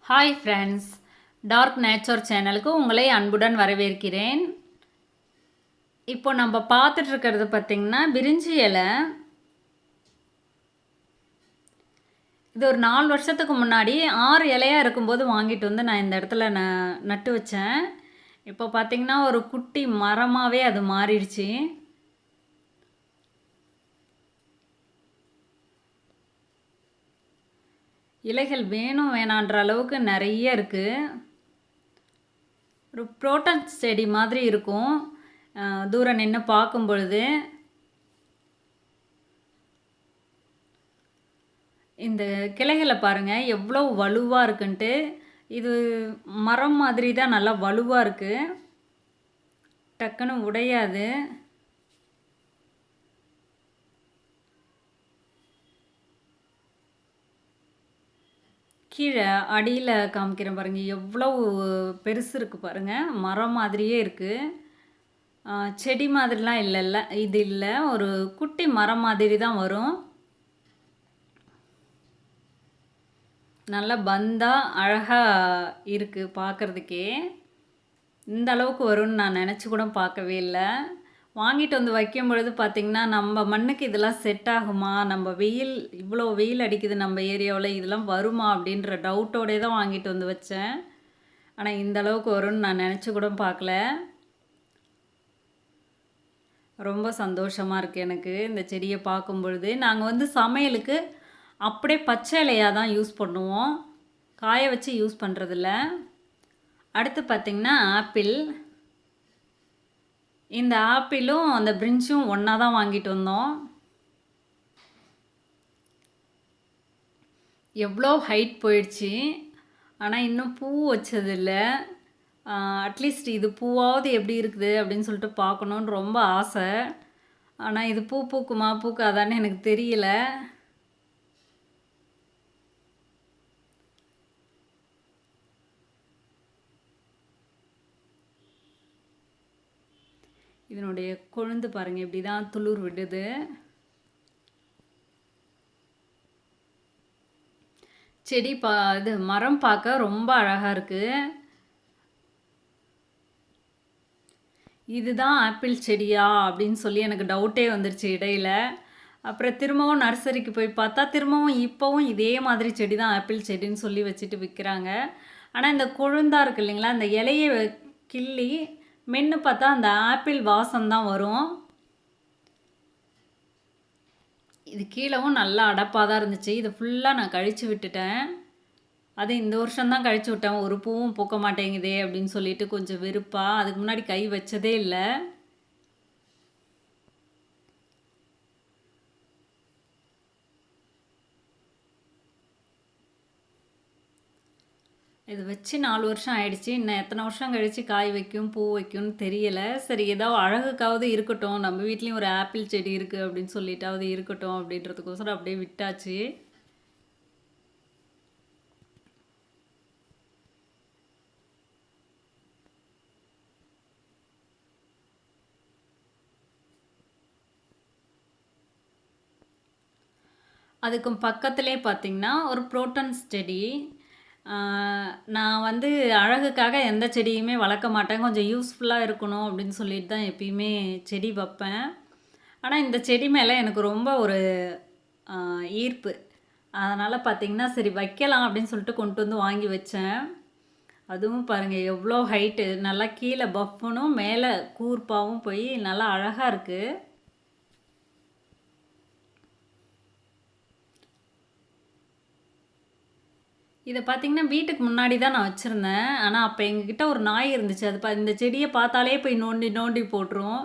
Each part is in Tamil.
ஹாய் ஃப்ரெண்ட்ஸ், டார்க் நேச்சர் சேனலுக்கு உங்களை அன்புடன் வரவேற்கிறேன். இப்போ நம்ம பார்த்துட்டு இருக்கிறது பார்த்திங்கன்னா பிரிஞ்சி இலை. இது ஒரு 4 வருஷத்துக்கு முன்னாடி 6 இலையாக இருக்கும்போது வாங்கிட்டு வந்து நான் இந்த இடத்துல நட்டு வச்சேன். இப்போ பார்த்திங்கன்னா ஒரு குட்டி மரமாகவே அது மாறிடுச்சு. இலைகள் வேணும் வேணான்ற அளவுக்கு நிறைய இருக்குது. ஒரு புரோட்டன் செடி மாதிரி இருக்கும் தூரம் நின்று பார்க்கும் பொழுது. இந்த கிளைகளை பாருங்கள் எவ்வளோ வலுவாக இருக்குன்ட்டு. இது மரம் மாதிரி தான் நல்லா வலுவாக இருக்குது, டக்குன்னு உடையாது. கீழே அடியில் காமிக்கிறேன் பாருங்கள், எவ்வளோ பெருசு இருக்குது பாருங்கள். மரம் மாதிரியே இருக்குது, செடி மாதிரிலாம் இல்லைல்ல, இது இல்லை, ஒரு குட்டி மரம் மாதிரி தான் வரும். நல்லா பந்தாக அழகாக இருக்குது பார்க்குறதுக்கே. இந்த அளவுக்கு வரும்னு நான் நினச்சி கூட பார்க்கவே இல்லை. வாங்கிட்டு வந்து வைக்கும் பொழுது பார்த்திங்கன்னா நம்ம மண்ணுக்கு இதெல்லாம் செட் ஆகுமா, நம்ம வெயில் இவ்வளோ வெயில் அடிக்குது நம்ம ஏரியாவில், இதெல்லாம் வருமா அப்படின்ற டவுட்டோடே தான் வாங்கிட்டு வந்து வச்சேன். ஆனால் இந்த அளவுக்கு வரும்னு நான் நினச்சி கூட பார்க்கல. ரொம்ப சந்தோஷமாக இருக்குது எனக்கு இந்த செடியை பார்க்கும் பொழுது. நாங்கள் வந்து சமையலுக்கு அப்படியே பச்சை இலையாக தான் யூஸ் பண்ணுவோம், காய வச்சு யூஸ் பண்ணுறதில்ல. அடுத்து பார்த்திங்கன்னா ஆப்பிள். இந்த ஆப்பிளும் அந்த பிரிஞ்சும் ஒன்றா தான் வாங்கிட்டு வந்தோம். எவ்வளோ ஹைட் போயிடுச்சு, ஆனால் இன்னும் பூ வச்சதில்லை. அட்லீஸ்ட் இது பூவாவது எப்படி இருக்குது அப்படின்னு சொல்லிட்டு பார்க்கணுன்னு ரொம்ப ஆசை. ஆனால் இது பூ பூக்குமா பூக்காதான்னு எனக்கு தெரியல. இதனுடைய கொழுந்து பாருங்கள் இப்படி தான் துளிர் விடுது. செடி இது மரம் பார்க்க ரொம்ப அழகாக இருக்குது. இதுதான் ஆப்பிள் செடியா அப்படின்னு சொல்லி எனக்கு டவுட்டே வந்துருச்சு இடையில. அப்புறம் திரும்பவும் நர்சரிக்கு போய் பார்த்தா திரும்பவும் இப்போவும் இதே மாதிரி செடி தான் ஆப்பிள் செடின்னு சொல்லி வச்சுட்டு விற்கிறாங்க. ஆனால் இந்த கொழுந்தாக இருக்குது இல்லைங்களா, அந்த இலையை கிள்ளி மென்று பார்த்தா அந்த ஆப்பிள் வாசம் தான் வரும். இது கீழவும் நல்லா அடப்பாக தான் இருந்துச்சு. இது ஃபுல்லாக நான் கழித்து விட்டுட்டேன். அது இந்த வருஷம்தான் கழித்து விட்டேன். ஒரு பூவும் பூக்க மாட்டேங்குதே அப்படின்னு சொல்லிட்டு கொஞ்சம் வெறுப்பாக. அதுக்கு முன்னாடி கை வச்சதே இல்லை. இது வச்சு 4 வருஷம் ஆயிடுச்சு. இன்னும் எத்தனை வருஷம் கழித்து காய் வைக்கும் பூ வைக்கும்னு தெரியலை. சரி ஏதோ அழகுக்காவது இருக்கட்டும், நம்ம வீட்லேயும் ஒரு ஆப்பிள் செடி இருக்குது அப்படின்னு சொல்லிட்டாவது இருக்கட்டும் அப்படின்றதுக்கோசரம் அப்படியே விட்டாச்சு. அதுக்கும் பக்கத்துலேயே பார்த்திங்கன்னா ஒரு புரோட்டன்ஸ் செடி. நான் வந்து அழகுக்காக எந்த செடியுமே வளர்க்க மாட்டேன், கொஞ்சம் யூஸ்ஃபுல்லாக இருக்கணும் அப்படின்னு சொல்லிட்டு தான் எப்பயுமே செடி வைப்பேன். ஆனால் இந்த செடி மேலே எனக்கு ரொம்ப ஒரு ஈர்ப்பு. அதனால் பார்த்திங்கன்னா சரி வைக்கலாம் அப்படின்னு சொல்லிட்டு கொண்டு வந்து வாங்கி வச்சேன். அதுவும் பாருங்கள் எவ்வளோ ஹைட்டு, நல்லா கீழே பஃபனும் மேலே கூர்ப்பாகவும் போய் நல்லா அழகாக இருக்குது. இதை பார்த்திங்கன்னா வீட்டுக்கு முன்னாடி தான் நான் வச்சுருந்தேன். ஆனால் அப்போ எங்ககிட்ட ஒரு நாய் இருந்துச்சு. அது இந்த செடியை பார்த்தாலே போய் நோண்டி நோண்டி போட்டுரும்.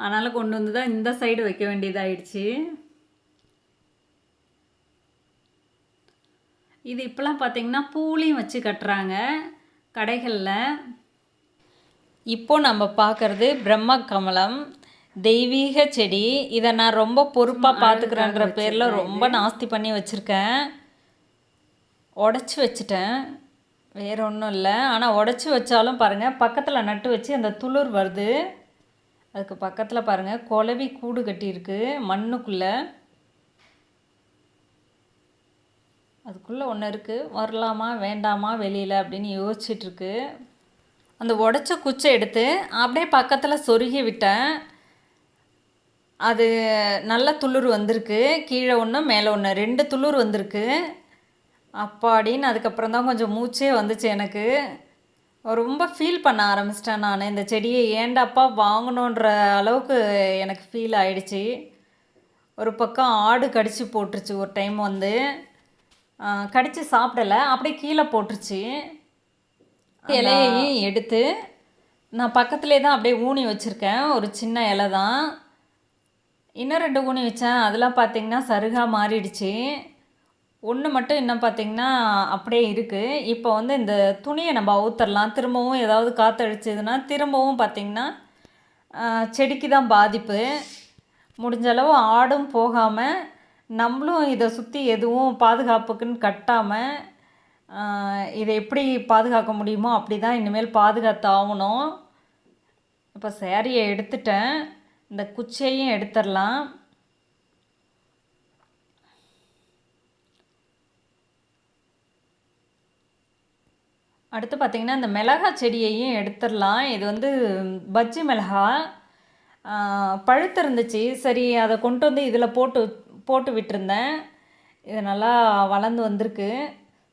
அதனால் கொண்டு வந்து தான் இந்த சைடு வைக்க வேண்டியதாகிடுச்சு. இது இப்போலாம் பார்த்திங்கன்னா பூலையும் வச்சு கட்டுறாங்க கடைகளில். இப்போது நம்ம பார்க்குறது பிரம்ம கமலம், தெய்வீக செடி. இதை நான் ரொம்ப பொறுப்பாக பார்த்துக்கிறேன்ற பேரில் ரொம்ப நாஸ்தி பண்ணி வச்சுருக்கேன். உடச்சி வச்சுட்டேன், வேறு ஒன்றும் இல்லை. ஆனால் உடச்சி வச்சாலும் பாருங்கள் பக்கத்தில் நட்டு வச்சு அந்த துளிர் வருது. அதுக்கு பக்கத்தில் பாருங்கள் குளவி கூடு கட்டியிருக்கு மண்ணுக்குள்ளே. அதுக்குள்ளே ஒன்று இருக்குது, வரலாமா வேண்டாமா வெளியில் அப்படின்னு யோசிச்சிட்ருக்கு. அந்த உடச்ச குச்சை எடுத்து அப்படியே பக்கத்தில் சொருகி விட்டேன். அது நல்ல துளிர் வந்திருக்கு. கீழே ஒன்று மேலே ஒன்று 2 துளிர் வந்திருக்கு. அப்பாடின்னு அதுக்கப்புறம் தான் கொஞ்சம் மூச்சே வந்துச்சு எனக்கு. ரொம்ப ஃபீல் பண்ண ஆரம்பிச்சிட்டேன் நான். இந்த செடியை ஏண்டாப்பா வாங்கணுன்ற அளவுக்கு எனக்கு ஃபீல் ஆயிடுச்சு. ஒரு பக்கம் ஆடு கடிச்சு போட்டுருச்சு ஒரு டைம் வந்து. கடித்து சாப்பிடலை, அப்படியே கீழே போட்டுருச்சு. இலையையும் எடுத்து நான் பக்கத்துலேயே தான் அப்படியே ஊனி வச்சுருக்கேன். ஒரு சின்ன இலை தான். இன்னும் 2 ஊனி வச்சேன். அதெல்லாம் பார்த்திங்கன்னா சருகாக மாறிடுச்சு. ஒன்று மட்டும் இன்னும் பார்த்திங்கன்னா அப்படியே இருக்குது. இப்போ வந்து இந்த துணியை நம்ம அவுத்தரலாம். திரும்பவும் ஏதாவது காற்றடிச்சதுன்னா திரும்பவும் பார்த்திங்கன்னா செடிக்கு தான் பாதிப்பு. முடிஞ்ச அளவு ஆடும் போகாமல் நம்மளும் இதை சுற்றி எதுவும் பாதுகாப்புக்குன்னு கட்டாமல் இதை எப்படி பாதுகாக்க முடியுமோ அப்படி தான் இனிமேல் பாதுகாத்து ஆகணும். இப்போ சேரீயை எடுத்துட்டேன். இந்த குச்சியையும் எடுத்துடலாம். அடுத்து பார்த்திங்கன்னா இந்த மிளகா செடியையும் எடுத்துடலாம். இது வந்து பஜ்ஜி மிளகா பழுத்து இருந்துச்சு. சரி, அதை கொண்டு வந்து இதில் போட்டு விட்டுருந்தேன். இது நல்லா வளர்ந்து வந்திருக்கு.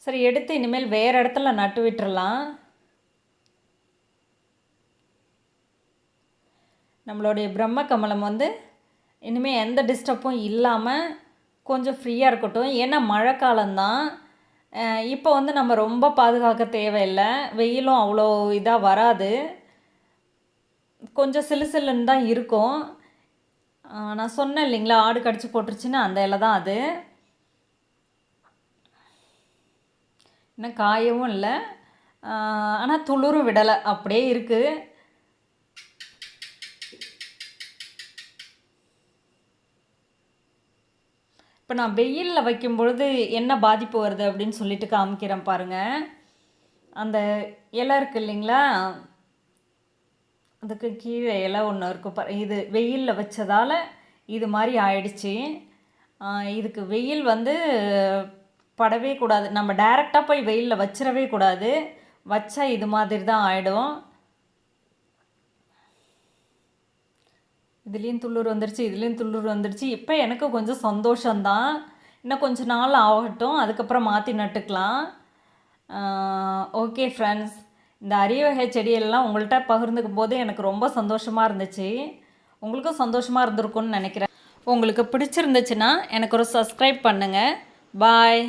சரி, எடுத்து இனிமேல் வேறு இடத்துல நட்டு விட்டுறலாம். நம்மளுடைய பிரம்ம கமலம் வந்து இனிமேல் எந்த டிஸ்டர்பும் இல்லாமல் கொஞ்சம் ஃப்ரீயாக இருக்கட்டும். ஏன்னா மழை காலம்தான். இப்போ வந்து நம்ம ரொம்ப பாதுகாக்க தேவையில்லை. வெயிலும் அவ்வளோ இதாக வராது. கொஞ்சம் சிலுசிலுன்னு தான் இருக்கும். நான் சொன்னேன் இல்லைங்களா, ஆடு கடிச்சு போட்டுருச்சுன்னு, அந்த இலை தான் அது. இன்னும் காயவும் இல்லை, ஆனால் துளிரும் விடலை, அப்படியே இருக்குது. இப்போ நான் வெயிலில் வைக்கும்பொழுது என்ன பாதிப்பு வருது அப்படின்னு சொல்லிட்டு காமிக்கிறேன் பாருங்கள். அந்த இலை இருக்குது இல்லைங்களா, அதுக்கு கீழே இலை ஒன்று இருக்கும். இது வெயிலில் வச்சதால் இது மாதிரி ஆயிடுச்சு. இதுக்கு வெயில் வந்து படவே கூடாது. நம்ம டைரெக்டாக போய் வெயிலில் வச்சிடவே கூடாது. வச்சா இது மாதிரி தான் ஆகிடும். இதுலேயும் துளிர் வந்துடுச்சு, இதுலேயும் துளிர் வந்துடுச்சு. இப்போ எனக்கு கொஞ்சம் சந்தோஷந்தான். இன்னும் கொஞ்சம் நாள் ஆகட்டும், அதுக்கப்புறம் மாற்றி நட்டுக்கலாம். ஓகே ஃப்ரெண்ட்ஸ், இந்த அரிய வகை செடியெல்லாம் உங்கள்கிட்ட பகிர்ந்துக்கும் போது எனக்கு ரொம்ப சந்தோஷமாக இருந்துச்சு. உங்களுக்கும் சந்தோஷமாக இருந்திருக்கும்னு நினைக்கிறேன். உங்களுக்கு பிடிச்சிருந்துச்சுன்னா எனக்கு ஒரு சப்ஸ்கிரைப் பண்ணுங்கள். பாய்.